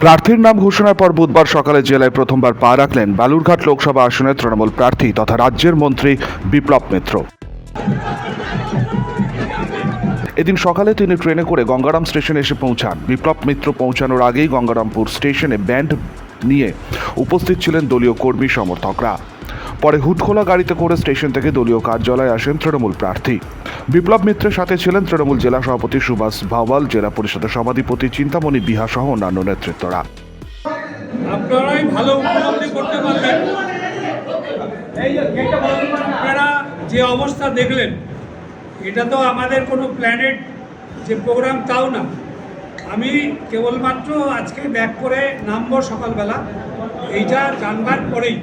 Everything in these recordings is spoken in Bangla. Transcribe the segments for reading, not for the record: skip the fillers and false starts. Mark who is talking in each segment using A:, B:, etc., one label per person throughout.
A: প্রার্থীর নাম ঘোষণার পর বুধবার সকালে জেলায় প্রথমবার পা রাখলেন বালুরঘাট লোকসভা আসনের তৃণমূল প্রার্থী তথা রাজ্যের মন্ত্রী বিপ্লব মিত্র। এদিন সকালে তিনি ট্রেনে করে গঙ্গারাম স্টেশনে এসে পৌঁছান। বিপ্লব মিত্র পৌঁছানোর আগেই গঙ্গারামপুর স্টেশনে ব্যান্ড নিয়ে উপস্থিত ছিলেন দলীয় কর্মী সমর্থকরা। পরে হুডখোলা গাড়িতে করে স্টেশন থেকে দলীয় কার্যালয়ে আসেন তৃণমূল প্রার্থী। বিপ্লব মিত্রের সাথে ছিলেন তৃণমূল জেলা সভাপতি সুভাষ ভাওয়াল, জেলা পরিষদের সভাধিপতি চিন্তামণি বিহা সহ অন্যান্য নেতৃত্বরা।
B: আপনারাই ভালো উপলব্ধি করতে পারবেন। আপনারা যে অবস্থা দেখলেন, এটা তো আমাদের কোনো প্ল্যানেট যে প্রোগ্রাম তাও না। আমি কেবলমাত্র আজকে ব্যাক করে নামবো সকালবেলা। এইটা জানবার পরেই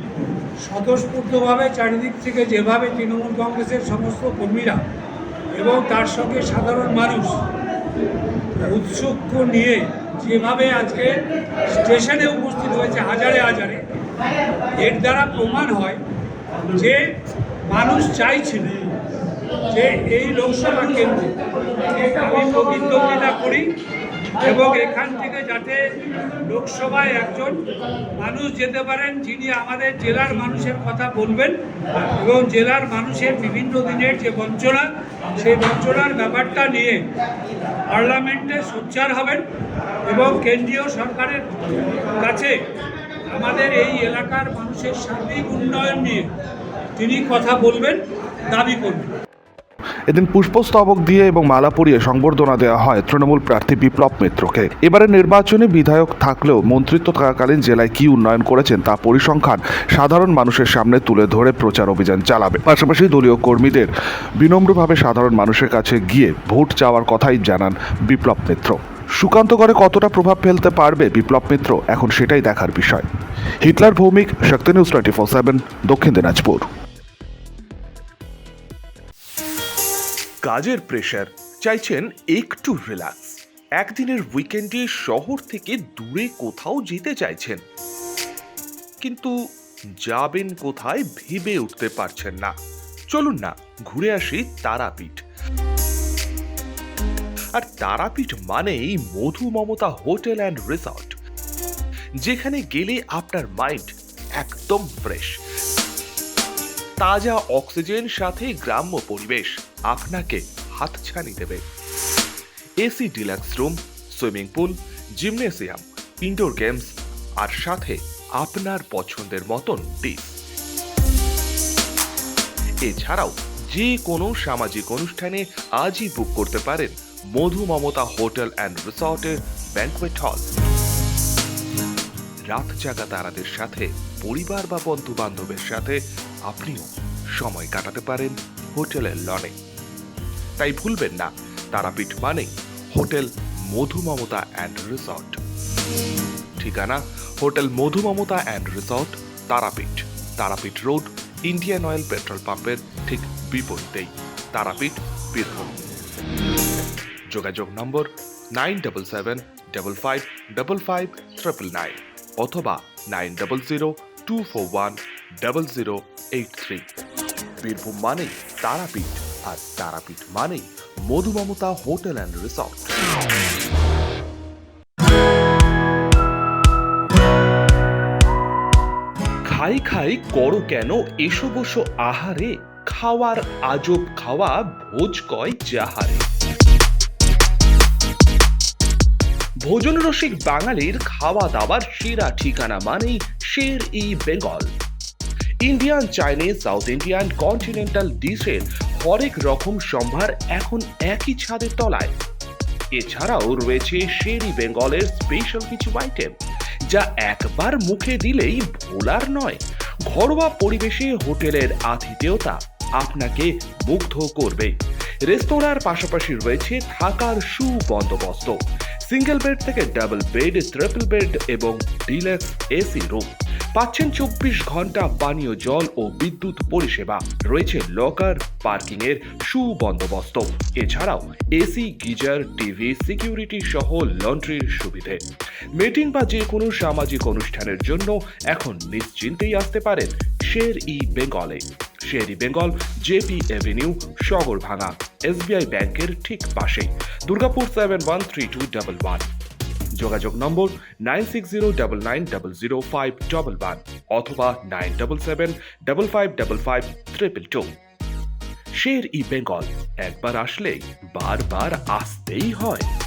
B: স্বতঃস্ফূর্তভাবে চারিদিক থেকে যেভাবে তৃণমূল কংগ্রেসের সমস্ত কর্মীরা এবং তার সঙ্গে সাধারণ মানুষ উৎসুক নিয়ে যেভাবে আজকে স্টেশনে উপস্থিত হয়েছে হাজারে হাজারে, এর দ্বারা প্রমাণ হয় যে মানুষ চাইছিল যে এই লোকসভা কেন্দ্রে আমি প্রতিদ্বন্দ্বিতা করি এবং এখান থেকে যাতে লোকসভায় একজন মানুষ যেতে পারেন যিনি আমাদের জেলার মানুষের কথা বলবেন এবং জেলার মানুষের বিভিন্ন দিনের যে বঞ্চনা, সেই বঞ্চনার ব্যাপারটা নিয়ে পার্লামেন্টে সোচ্চার হবেন এবং কেন্দ্রীয় সরকারের কাছে আমাদের এই এলাকার মানুষের সার্বিক উন্নয়ন নিয়ে তিনি কথা বলবেন, দাবি করবেন।
A: এদিন পুষ্পস্তবক দিয়ে এবং মালা পরিয়ে সংবর্ধনা দেওয়া হয় তৃণমূল প্রার্থী বিপ্লব মিত্রকে। এবারে নির্বাচনে বিধায়ক থাকলেও মন্ত্রিত্ব থাকাকালীন জেলায় কি উন্নয়ন করেছেন তা পরিসংখ্যান সাধারণ মানুষের সামনে তুলে ধরে প্রচার অভিযান চালাবে। পাশাপাশি দলীয় কর্মীদের বিনম্রভাবে সাধারণ মানুষের কাছে গিয়ে ভোট চাওয়ার কথাই জানান বিপ্লব মিত্র। সুকান্তগড়ে কতটা প্রভাব ফেলতে পারবে বিপ্লব মিত্র, এখন সেটাই দেখার বিষয়। হিটলার ভৌমিক, শক্তি নিউজ 24/7, দক্ষিণ দিনাজপুর।
C: কাজের প্রেশার, চাইছেন একটু রিল্যাক্স, একদিনের উইকেন্ডে শহর থেকে দূরে কোথাও যেতে চাইছেন, কিন্তু যাবেন কোথায় ভেবে উঠতে পারছেন না। চলুন না ঘুরে আসি তারাপীঠ। আর তারাপীঠ মানেই মধু মমতা হোটেল অ্যান্ড রিসর্ট, যেখানে গেলে আপনার মাইন্ড একদম ফ্রেশ। তাজা অক্সিজেন সাথে গ্রাম্য পরিবেশ আপনাকে হাতছানি দেবে। AC deluxe room, swimming pool, gymnasium, indoor games আর সাথে আপনার পছন্দের মতন ডিশ। এছাড়াও যে কোনো সামাজিক অনুষ্ঠানে আজই বুক করতে পারেন মধু মমতা হোটেল অ্যান্ড রিসর্টের ব্যাংকুয়েট হল। রাত জাগা তারাদের সাথে, পরিবার বা বন্ধু বান্ধবের সাথে আপনিও সময় কাটাতে পারেন হোটেলের লনে। তাই ভুলবেন না, তারাপীঠ মানে hotel Madhu Mamata and resort. ঠিকানা hotel Madhu Mamata and resort, Tarapith, Tarapith road, Indian oil petrol পাম্পের ঠিক বিপরীতেই, তারাপীঠ, বীরভূম। যোগাযোগ নম্বর 9775555599 অথবা 9002410083। বীরভূম মানেই তারাপীঠ, আর তারাপীঠ মানেই মধু মমতা হোটেল অ্যান্ড রিসর্ট। খাই খাই করো কেন এসো বসো আহারে, খাওয়ার আজব খাওয়া ভোজ কয় যাহারে। ভোজন রসিক বাঙালির খাওয়া দাওয়ার সেরা ঠিকানা মানেই Sher e Bengal. Indian, Chinese, south Indian, continental ডিশের হরেক রকম সম্ভার এখন একই ছাদের তলায়। এছাড়াও রয়েছে শের ই বেঙ্গলের স্পেশাল কিছু আইটেম যা একবার মুখে দিলেই ভোলার নয়। ঘরোয়া পরিবেশে হোটেলের আতিথেয়তা আপনাকে মুগ্ধ করবে। রেস্তোরাঁর পাশাপাশি রয়েছে থাকার সুবন্দোবস্ত। সিঙ্গেল বেড থেকে ডাবল বেড, ট্রিপল বেড এবং ডিলাক্স এসি রুম। পাচ্ছেন 24 ঘন্টা পানীয় জল ও বিদ্যুৎ পরিষেবা। রয়েছে লকার, পার্কিং এর সুবন্দোবস্ত। এছাড়াও এসি, গিজার, টিভি, সিকিউরিটি সহ লন্ড্রির সুবিধে। মিটিং বা যে কোনো সামাজিক অনুষ্ঠানের জন্য এখন নিশ্চিন্তেই আসতে পারেন শের ই বেঙ্গলে। Sher e Bengal, JP avenue, Sagarbhanga, SBI ব্যাংকের ঠিক পাশেই, দুর্গাপুর 713211। যোগাযোগ নম্বর 9609900511 অথবা 9775555222। শের ই বেঙ্গল, একবার আসলেই বারবার আসতেই হয়।